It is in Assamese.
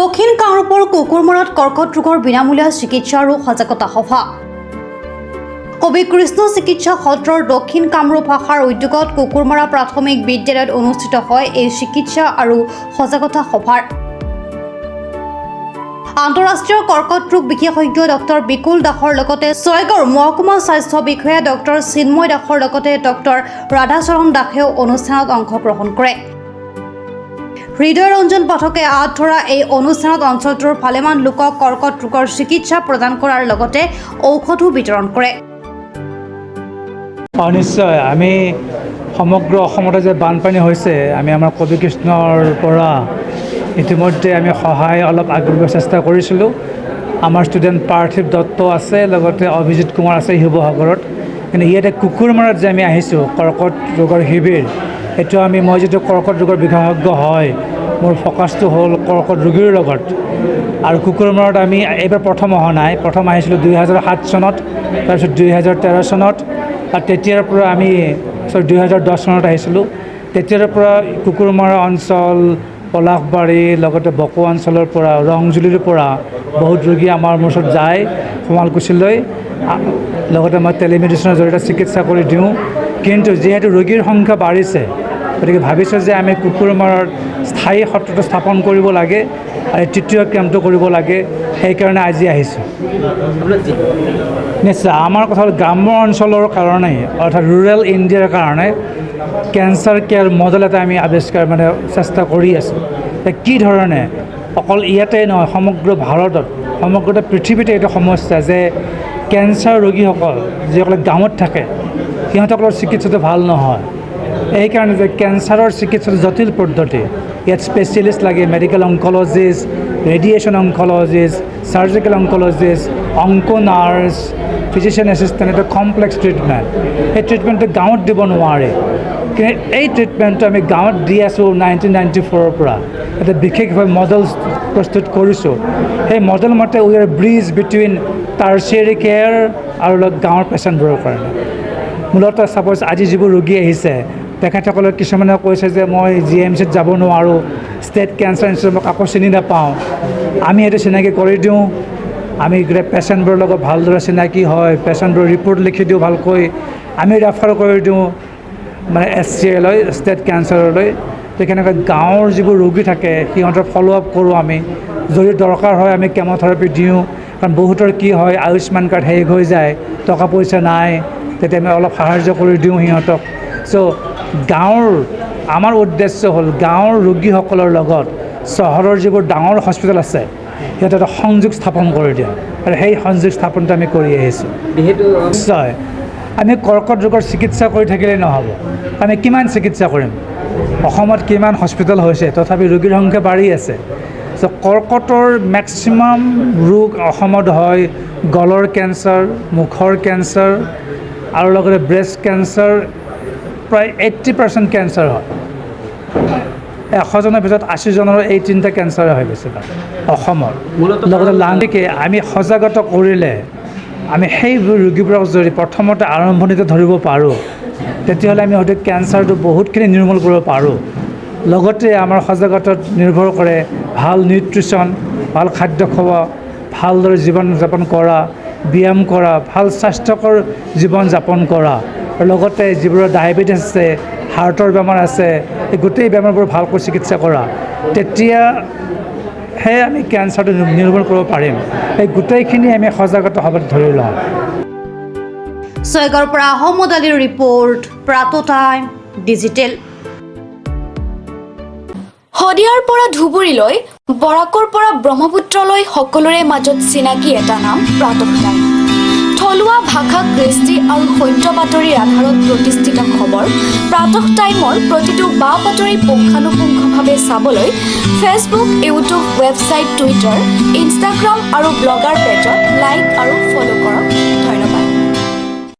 দক্ষিণ কামৰূপৰ কুকুৰমৰাত কৰ্কট ৰোগৰ বিনামূলীয়া চিকিৎসা আৰু সজাগতা সভা। কবি কৃষ্ণ চিকিৎসা সত্ৰৰ দক্ষিণ কামৰূপ শাখাৰ উদ্যোগত কুকুৰমৰা প্ৰাথমিক বিদ্যালয়ত অনুষ্ঠিত হয় এই চিকিৎসা আৰু সজাগতা সভাৰ। আন্তঃৰাষ্ট্ৰীয় কৰ্কট ৰোগ বিশেষজ্ঞ ডক্টৰ বিকুল দাসৰ লগতে ছয়গাঁৱৰ মহকুমা স্বাস্থ্য বিষয়া ডক্টৰ চিন্ময় দাসৰ লগতে ডক্টৰ ৰাধাচৰণ দাসেও অনুষ্ঠানত অংশগ্ৰহণ কৰে। হৃদয় ৰঞ্জন পাঠকে আঁত ধৰা এই অনুষ্ঠানত অঞ্চলটোৰ ভালেমান লোকক কৰ্কট ৰোগৰ চিকিৎসা প্ৰদান কৰাৰ লগতে ঔষধো বিতৰণ কৰে। নিশ্চয় আমি সমগ্ৰ অসমতে যে বানপানী হৈছে, আমি আমাৰ কবি কৃষ্ণৰ পৰা ইতিমধ্যে আমি সহায় অলপ আগবঢ়োৱাৰ চেষ্টা কৰিছিলোঁ। আমাৰ ষ্টুডেণ্ট পাৰ্থিৱ দত্ত আছে, লগতে অভিজিত কুমাৰ আছে শিৱসাগৰত। কিন্তু ইয়াতে কুকুৰমৰাত যে আমি আহিছোঁ কৰ্কট ৰোগৰ শিবিৰ, এইটো মই যিটো কৰ্কট ৰোগৰ বিশেষজ্ঞ হয়, মোৰ ফ'কাছটো হ'ল কৰ্কট ৰোগীৰ লগত। আৰু কুকুৰমৰাত আমি এইবাৰ প্ৰথম অহা নাই, প্ৰথম আহিছিলোঁ 2007 চনত, তাৰপিছত 2013 চনত, আৰু তেতিয়াৰ পৰা আমি 2010 চনত আহিছিলোঁ। তেতিয়াৰ পৰা কুকুৰমৰা অঞ্চল, পলাশবাৰী, লগতে বকো অঞ্চলৰ পৰা, ৰংজুলিৰ পৰা বহুত ৰোগী আমাৰ মোৰ ওচৰত যায় শুৱালকুছিলৈ। লগতে মই টেলিমেডিচিনৰ জৰিয়তে চিকিৎসা কৰি দিওঁ। কিন্তু যিহেতু ৰোগীৰ সংখ্যা বাঢ়িছে, গতিকে ভাবিছোঁ যে আমি কুকুৰমৰাৰ স্থায়ী সত্ৰটো স্থাপন কৰিব লাগে আৰু তৃতীয় কেম্পটো কৰিব লাগে, সেইকাৰণে আজি আহিছোঁ। নিশ্চয় আমাৰ কথা হ'ল গ্ৰাম্য অঞ্চলৰ কাৰণে, অৰ্থাৎ ৰুৰেল ইণ্ডিয়াৰ কাৰণে কেঞ্চাৰ কেয়াৰ মডেল এটা আমি আৱিষ্কাৰ চেষ্টা কৰি আছোঁ। কি ধৰণে অকল ইয়াতে নহয়, সমগ্ৰ ভাৰতত, সমগ্ৰ পৃথিৱীতে এইটো সমস্যা যে কেঞ্চাৰ ৰোগীসকল যিসকলে গাঁৱত থাকে, সিহঁতসকলৰ চিকিৎসাটো ভাল নহয়। এইকাৰণে যে কেঞ্চাৰৰ চিকিৎসাটো জটিল পদ্ধতি, ইয়াত স্পেচিয়েলিষ্ট লাগে, medical oncologist, radiation oncologist, surgical oncologist, onco nurse, physician assistant, এটা কমপ্লেক্স ট্ৰিটমেণ্ট। সেই ট্ৰিটমেণ্টটো গাঁৱত দিব নোৱাৰে, কিন্তু এই ট্ৰিটমেণ্টটো আমি গাঁৱত দি আছোঁ 1994 পৰা। এটা বিশেষভাৱে মডেল প্ৰস্তুত কৰিছোঁ। সেই মডেল মতে we are bridge between tertiary care আৰু গাঁৱৰ পেচেণ্টবোৰৰ কাৰণে। মূলতঃ ছাপ'জ আজি যিবোৰ ৰোগী আহিছে, তেখেতসকলৰ কিছুমানে কৈছে যে মই GMCত যাব নোৱাৰোঁ, ষ্টেট কেঞ্চাৰ ইনষ্টিটিউট মই কাকো চিনি নাপাওঁ। আমি সেইটো চিনাকি কৰি দিওঁ। আমি গোটেই পেচেণ্টবোৰৰ লগত ভালদৰে চিনাকি হয়, পেচেণ্টবোৰৰ ৰিপৰ্ট লিখি দিওঁ ভালকৈ। আমি ৰেফাৰ কৰি দিওঁ SCA-লৈ, ষ্টেট কেঞ্চাৰলৈ। তেনেকৈ গাঁৱৰ যিবোৰ ৰোগী থাকে সিহঁতৰ ফ'ল' আপ কৰোঁ আমি। যদি দৰকাৰ হয় আমি কেম'থেৰাপি দিওঁ, কাৰণ বহুতৰ কি হয় আয়ুষ্মান কাৰ্ড শেষ হৈ যায়, টকা পইচা নাই, তেতিয়া আমি অলপ সাহাৰ্য কৰি দিওঁ সিহঁতক। চ' গাঁৱৰ আমাৰ উদ্দেশ্য হ'ল গাঁৱৰ ৰোগীসকলৰ লগত চহৰৰ যিবোৰ ডাঙৰ হস্পিটেল আছে সিহঁতে এটা সংযোগ স্থাপন কৰি দিয়া, আৰু সেই সংযোগ স্থাপনটো আমি কৰি আহিছোঁ। নিশ্চয় আমি কৰ্কট ৰোগৰ চিকিৎসা কৰি থাকিলেই নহ'ব, আমি কিমান চিকিৎসা কৰিম? অসমত কিমান হস্পিটেল হৈছে, তথাপি ৰোগীৰ সংখ্যা বাঢ়ি আছে। চ' কৰ্কটৰ মেক্সিমাম ৰোগ অসমত হয় গলৰ কেঞ্চাৰ, মুখৰ কেঞ্চাৰ, আৰু লগতে ব্ৰেষ্ট কেঞ্চাৰ। প্ৰায় 80% কেঞ্চাৰ হয়। 100জনৰ ভিতৰত 80জনৰ এই 3টা কেঞ্চাৰে হয় বেছিভাগ অসমত। লগতে লাংগিকে আমি সজাগতা কৰিলে আমি সেই ৰোগীবোৰক যদি প্ৰথমতে আৰম্ভণিতে ধৰিব পাৰোঁ, তেতিয়াহ'লে আমি হয়তো কেঞ্চাৰটো বহুতখিনি নিৰ্মূল কৰিব পাৰোঁ। লগতে আমাৰ সজাগতাত নিৰ্ভৰ কৰে ভাল নিউট্ৰিশ্যন, ভাল খাদ্য খোৱা, ভালদৰে জীৱন যাপন কৰা, ব্যায়াম কৰা, ভাল স্বাস্থ্যকৰ জীৱন যাপন কৰা, আৰু লগতে যিবোৰৰ ডায়েবেটিছ আছে, হাৰ্টৰ বেমাৰ আছে, এই গোটেই বেমাৰবোৰ ভালকৈ চিকিৎসা কৰা, তেতিয়াহে আমি কেঞ্চাৰটো নিৰ্মূল কৰিব পাৰিম। এই গোটেইখিনি আমি সজাগতা সভাত ধৰি লওঁ। ছয়গাঁৱৰ পৰা আহমদ আলীৰ ৰিপৰ্ট, প্ৰাতঃ টাইম ডিজিটেল। শদিয়াৰ পৰা ধুবুৰীলৈ, বৰাকৰ পৰা ব্ৰহ্মপুত্ৰলৈ সকলোৰে মাজত চিনাকি এটা নাম প্ৰাতঃ টাইম। থলুৱা ভাষা, কৃষ্টি আৰু সত্য বাতৰিৰ আধাৰত প্ৰতিষ্ঠিত খবৰ প্ৰাতঃ টাইমৰ প্ৰতিটো বা বাতৰি পুংখানুপুংখভাৱে চাবলৈ Facebook, YouTube, website, Twitter, Instagram আৰু ব্লগাৰ পেজত লাইক আৰু ফ'ল' কৰক।